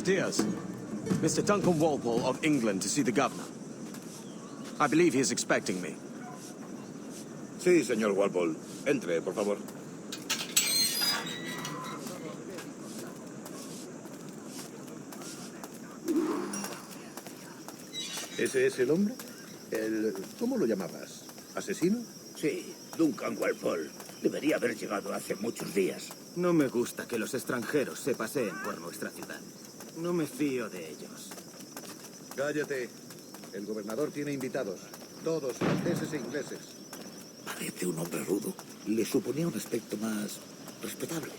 Musketeers. Mr. Duncan Walpole of England to see the governor. I believe he is expecting me. Sí, señor Walpole. Entre, por favor. ¿Ese es el hombre? ¿Cómo lo llamabas? ¿Asesino? Sí, Duncan Walpole. Debería haber llegado hace muchos días. No me gusta que los extranjeros se paseen por nuestra ciudad. No me fío de ellos. Cállate. El gobernador tiene invitados. Todos franceses e ingleses. Parece un hombre rudo. Le suponía un aspecto más respetable.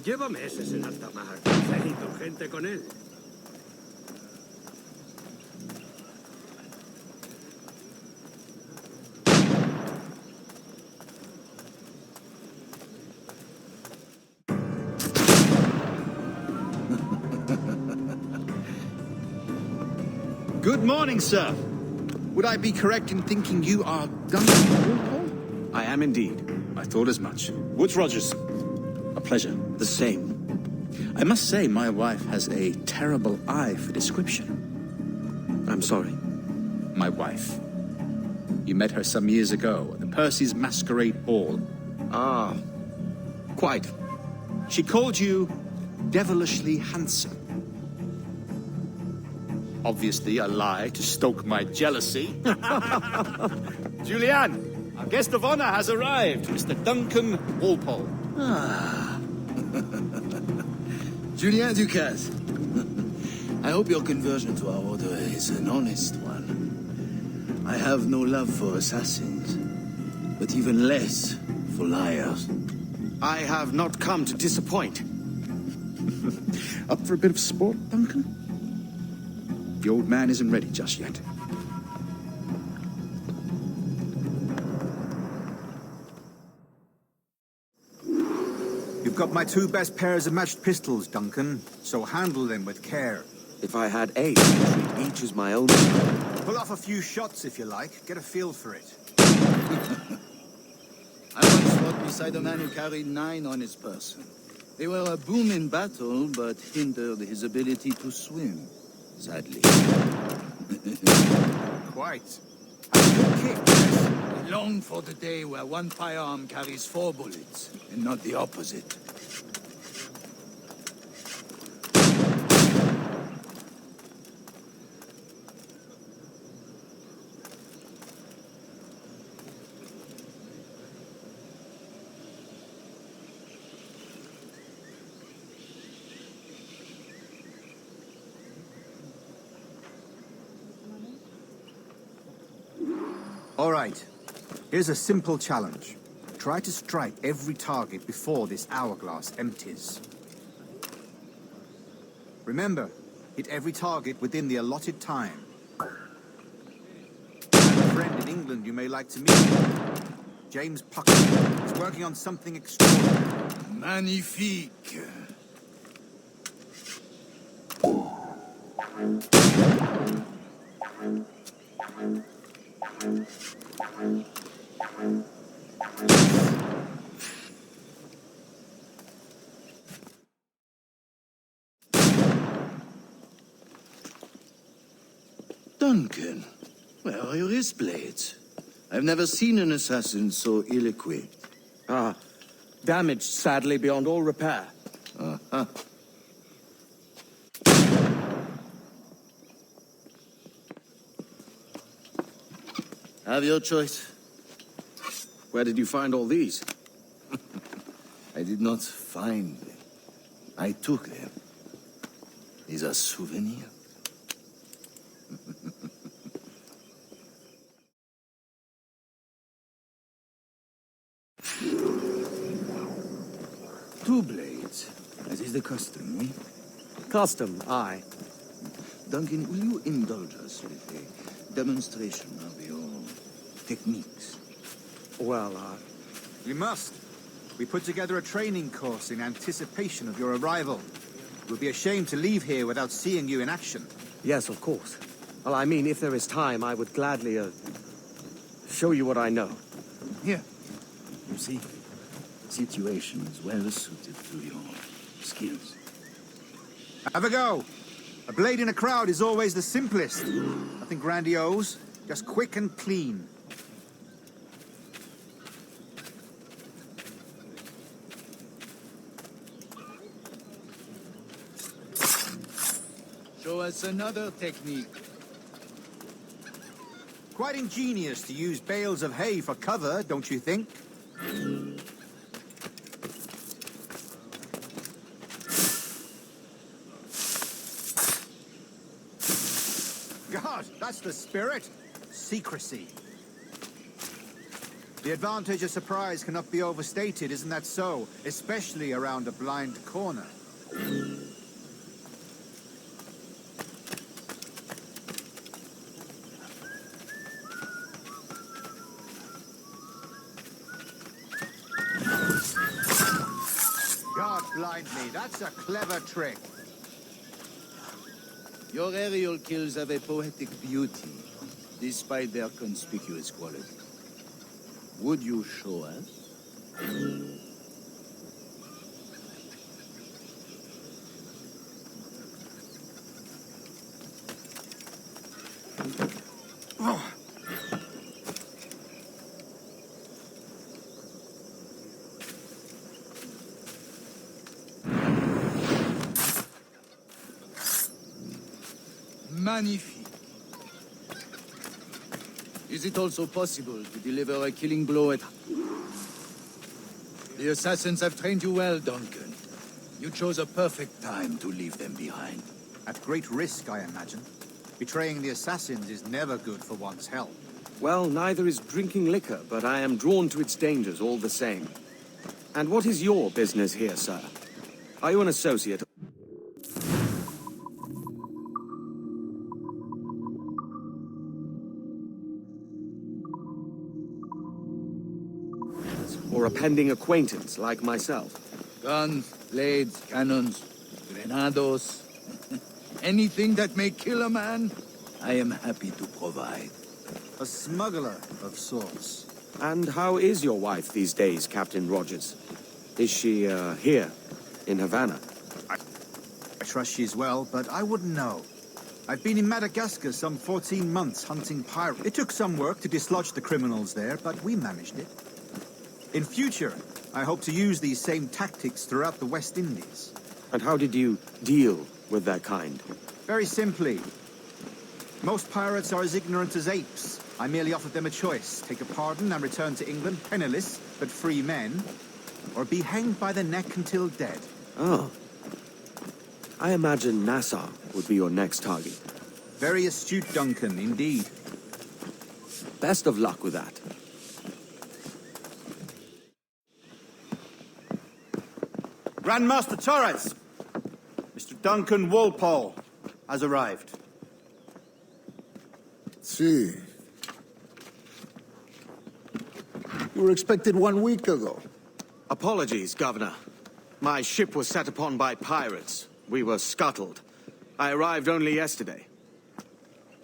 Lleva meses en alta mar. Se hizo gente con él. Good morning, sir. Would I be correct in thinking you are Duncan Walpole? I am indeed. I thought as much. Woods Rogers. A pleasure. The same. I must say, my wife has a terrible eye for description. I'm sorry. My wife. You met her some years ago at the Percy's Masquerade Ball. Ah, quite. She called you devilishly handsome. Obviously a lie to stoke my jealousy. Julianne, our guest of honor has arrived, Mr. Duncan Walpole. Ah. Julien Ducasse. I hope your conversion to our order is an honest one. I have no love for assassins, but even less for liars. I have not come to disappoint. Up for a bit of sport, Duncan? The old man isn't ready just yet. You've got my two best pairs of matched pistols, Duncan, so handle them with care. If I had 8, I'd treat each as my own. Pull off a few shots if you like, get a feel for it. I once fought beside a man who carried 9 on his person. They were a boom in battle, but hindered his ability to swim. Sadly. Quite. Have a good kick, yes. I long for the day where one firearm carries 4 bullets, and not the opposite. All right. Here's a simple challenge. Try to strike every target before this hourglass empties. Remember, hit every target within the allotted time. I have a friend in England you may like to meet. James Puckett. He's working on something extraordinary. Magnifique. Duncan, where are your wrist blades? I've never seen an assassin so ill-equipped. Ah, damaged sadly beyond all repair. Uh-huh. Have your choice. Where did you find all these? I did not find them. I took them. These are souvenirs. Two blades, as is the custom, eh? Custom, aye. Duncan, will you indulge us with a demonstration of your techniques? Well, We must. We put together a training course in anticipation of your arrival. It would be a shame to leave here without seeing you in action. yes, of course. Well, I mean, if there is time, I would gladly, show you what I know. Here. You see, situation is well suited to your skills. Have a go. A blade in a crowd is always the simplest. Nothing grandiose, just quick and clean. Show us another technique. Quite ingenious to use bales of hay for cover, don't you think? God, that's the spirit. Secrecy. The advantage of surprise cannot be overstated, isn't that so? Especially around a blind corner. God blind me, that's a clever trick. Your aerial kills have a poetic beauty, despite their conspicuous quality. Would you show us? Magnifique. Is it also possible to deliver a killing blow at... The assassins have trained you well, Duncan. You chose a perfect time to leave them behind. At great risk, I imagine. Betraying the assassins is never good for one's health. Well, neither is drinking liquor, but I am drawn to its dangers all the same. And what is your business here, sir? Are you an associate? Or a pending acquaintance like myself? Guns, blades, cannons, grenados. Anything that may kill a man? I am happy to provide. A smuggler of sorts. And how is your wife these days, Captain Rogers? Is she, here, in Havana? I trust she's well, but I wouldn't know. I've been in Madagascar some 14 months hunting pirates. It took some work to dislodge the criminals there, but we managed it. In future, I hope to use these same tactics throughout the West Indies. And how did you deal with that kind? Very simply. Most pirates are as ignorant as apes. I merely offered them a choice. Take a pardon and return to England penniless, but free men. Or be hanged by the neck until dead. Oh. I imagine Nassau would be your next target. Very astute, Duncan, indeed. Best of luck with that. Grandmaster Torres, Mr. Duncan Walpole has arrived. See. You were expected 1 week ago. Apologies, Governor. My ship was set upon by pirates. We were scuttled. I arrived only yesterday.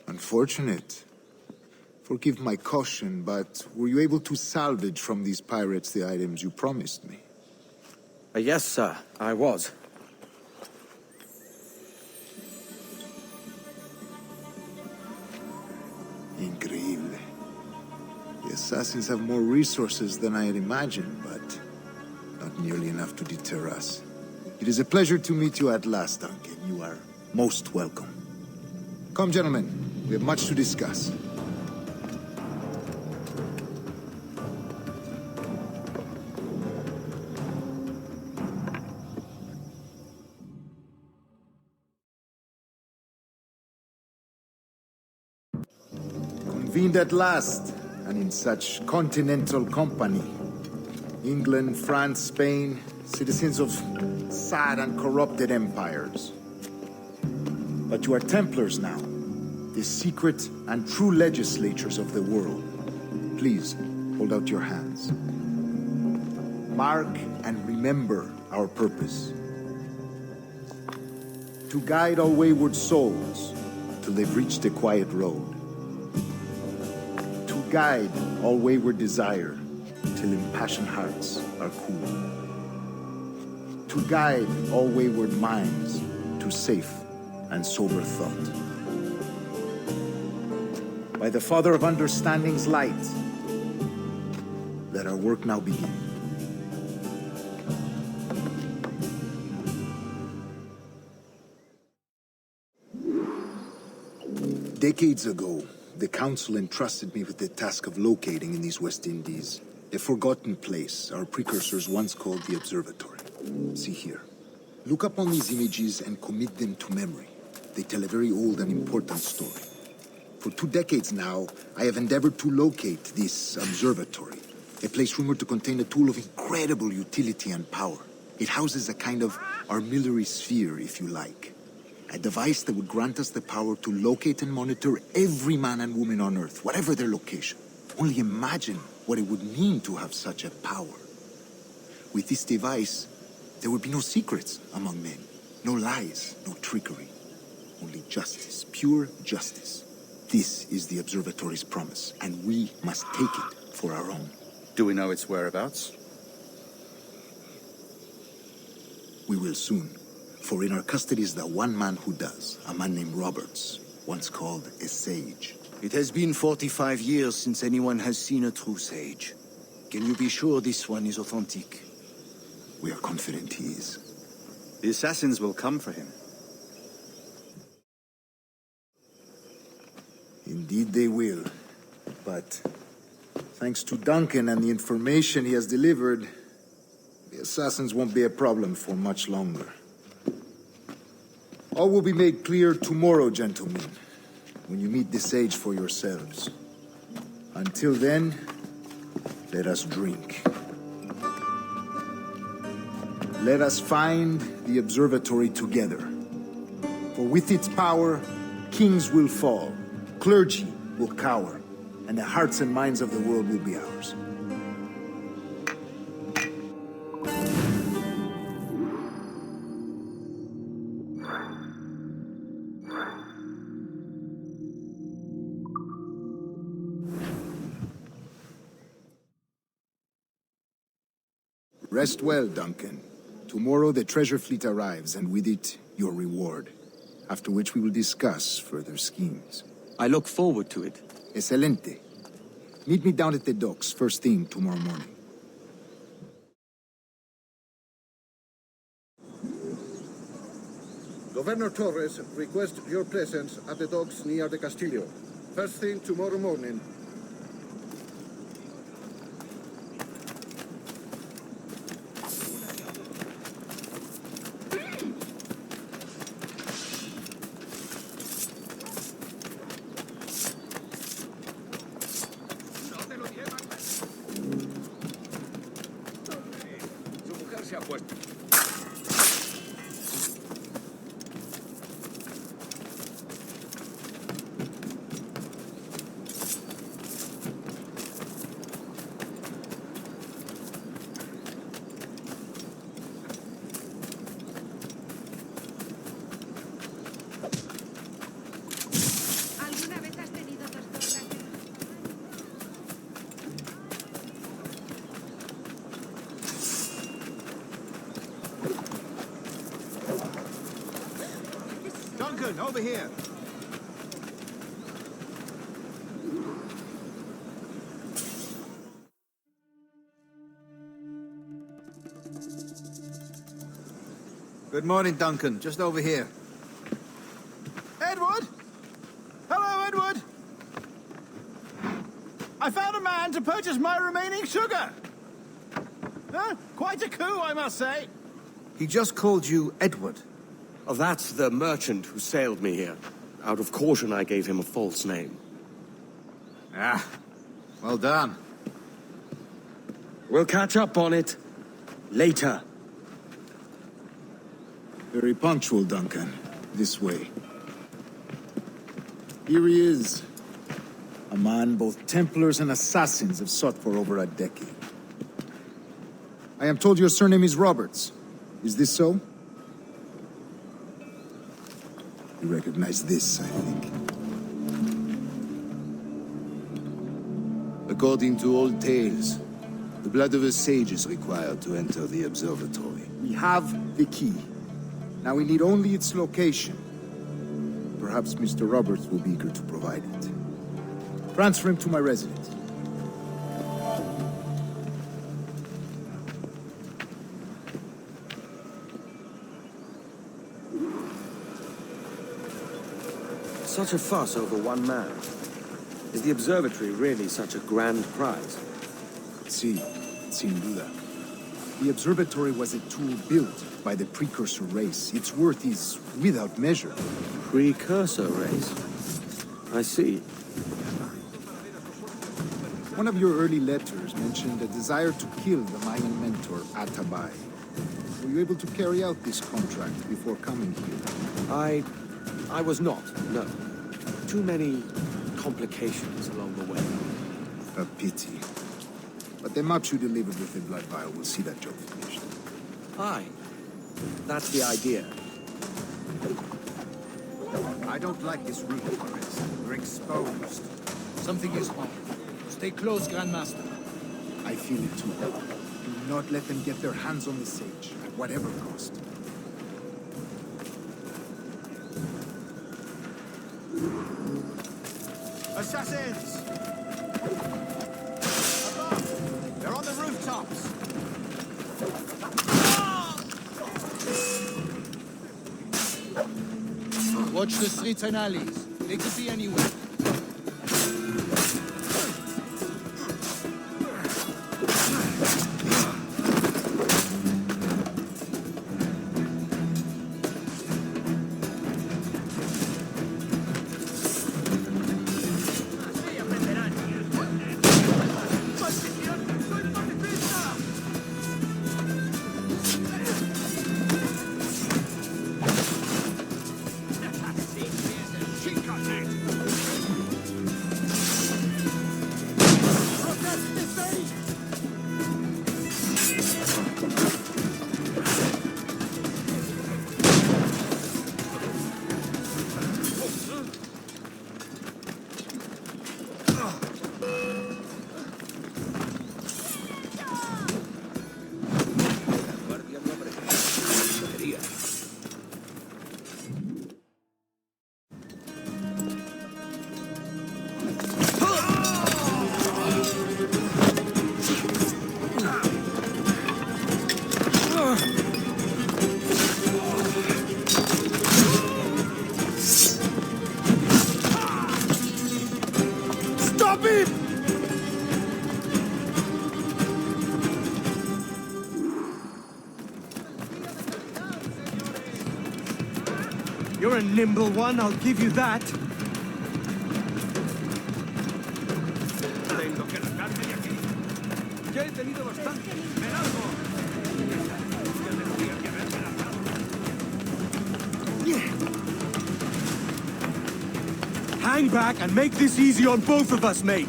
Unfortunate. Forgive my caution, but were you able to salvage from these pirates the items you promised me? Yes, sir, I was. Increíble. The assassins have more resources than I had imagined, but not nearly enough to deter us. It is a pleasure to meet you at last, Duncan. You are most welcome. Come, gentlemen. We have much to discuss. Convened at last, and in such continental company. England, France, Spain, citizens of sad and corrupted empires. But you are Templars now, the secret and true legislators of the world. Please, hold out your hands. Mark and remember our purpose. To guide all wayward souls till they've reached the quiet road. To guide all wayward desire till impassioned hearts are cool. To guide all wayward minds to safe and sober thought. By the Father of Understanding's light, let our work now begin. Decades ago, the Council entrusted me with the task of locating in these West Indies a forgotten place our precursors once called the Observatory. See here. Look upon these images and commit them to memory. They tell a very old and important story. For 2 decades now, I have endeavored to locate this observatory, a place rumored to contain a tool of incredible utility and power. It houses a kind of armillary sphere, if you like. A device that would grant us the power to locate and monitor every man and woman on Earth, whatever their location. Only imagine what it would mean to have such a power. With this device, there would be no secrets among men, no lies, no trickery. Only justice, pure justice. This is the observatory's promise, and we must take it for our own. Do we know its whereabouts? We will soon, for in our custody is the one man who does, a man named Roberts, once called a sage. It has been 45 years since anyone has seen a true sage. Can you be sure this one is authentic? We are confident he is. The assassins will come for him. Indeed they will. But thanks to Duncan and the information he has delivered, the assassins won't be a problem for much longer. All will be made clear tomorrow, gentlemen, when you meet the sage for yourselves. Until then, let us drink. Let us find the observatory together. For with its power, kings will fall, clergy will cower, and the hearts and minds of the world will be ours. Rest well, Duncan. Tomorrow the treasure fleet arrives, and with it, your reward. After which we will discuss further schemes. I look forward to it. Excelente. Meet me down at the docks first thing tomorrow morning. Governor Torres requests your presence at the docks near the Castillo. First thing tomorrow morning. Duncan, over here. Good morning, Duncan. Just over here. Edward? Hello, Edward. I found a man to purchase my remaining sugar. Huh? Quite a coup, I must say. He just called you Edward. Oh, that's the merchant who sailed me here. Out of caution, I gave him a false name. Ah, well done. We'll catch up on it later. Very punctual, Duncan. This way. Here he is. A man both Templars and assassins have sought for over a decade. I am told your surname is Roberts. Is this so? You recognize this, I think. According to old tales, the blood of a sage is required to enter the observatory. We have the key. Now we need only its location. perhaps Mr. Roberts will be eager to provide it. Transfer him to my residence. Such a fuss over one man. Is the observatory really such a grand prize? Sí, sin duda. The observatory was a tool built by the precursor race. Its worth is without measure. Precursor race? I see. One of your early letters mentioned a desire to kill the Mayan mentor, Atabay. Were you able to carry out this contract before coming here? I was not, no. Too many complications along the way. A pity. But the map you delivered with the blood vial will see that job finished. Aye. That's the idea. I don't like this route, Flores. We're exposed. Something is wrong. Stay close, Grandmaster. I feel it too. Do not let them get their hands on the sage, at whatever cost. Assassins! Above! They're on the rooftops! Watch the streets and alleys. They could be anywhere. You're a nimble one, I'll give you that. Tengo que largarme de aquí. Ya he tenido bastante. ¡Me largo! Ya tendría que haberme largado. Hang back and make this easy on both of us, mate.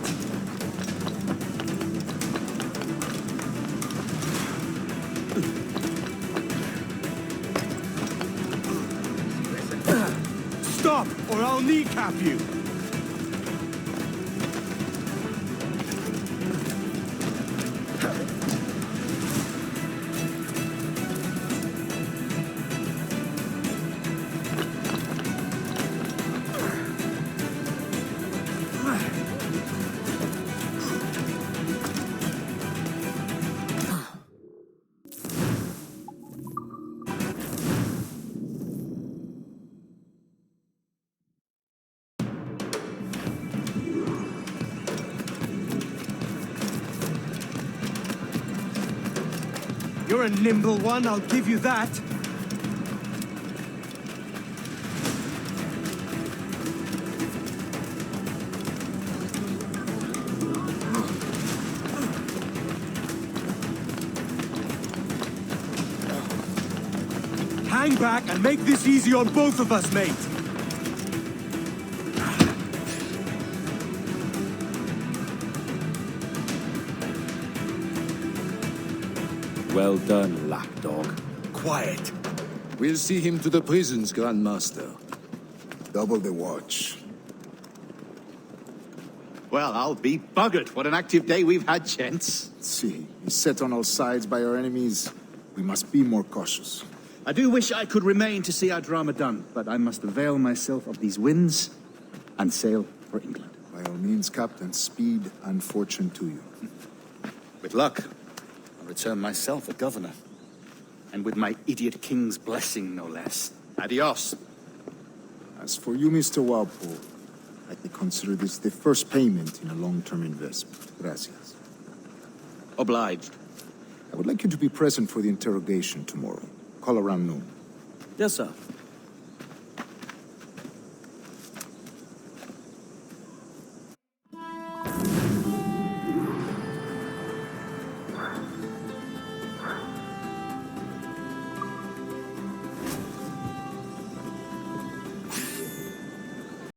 Stop, or I'll kneecap you. You're a nimble one, I'll give you that. Hang back and make this easy on both of us, mate. Well done, lapdog. Quiet. We'll see him to the prisons, Grandmaster. Double the watch. Well, I'll be buggered. What an active day we've had, gents. See, beset on all sides by our enemies. We must be more cautious. I do wish I could remain to see our drama done, but I must avail myself of these winds and sail for England. By all means, Captain, speed and fortune to you. With luck, I'll return myself a governor. And with my idiot king's blessing, no less. Adios. As for you, Mr. Walpole, I can consider this the first payment in a long-term investment. Gracias. Obliged. I would like you to be present for the interrogation tomorrow. Call around noon. Yes, sir.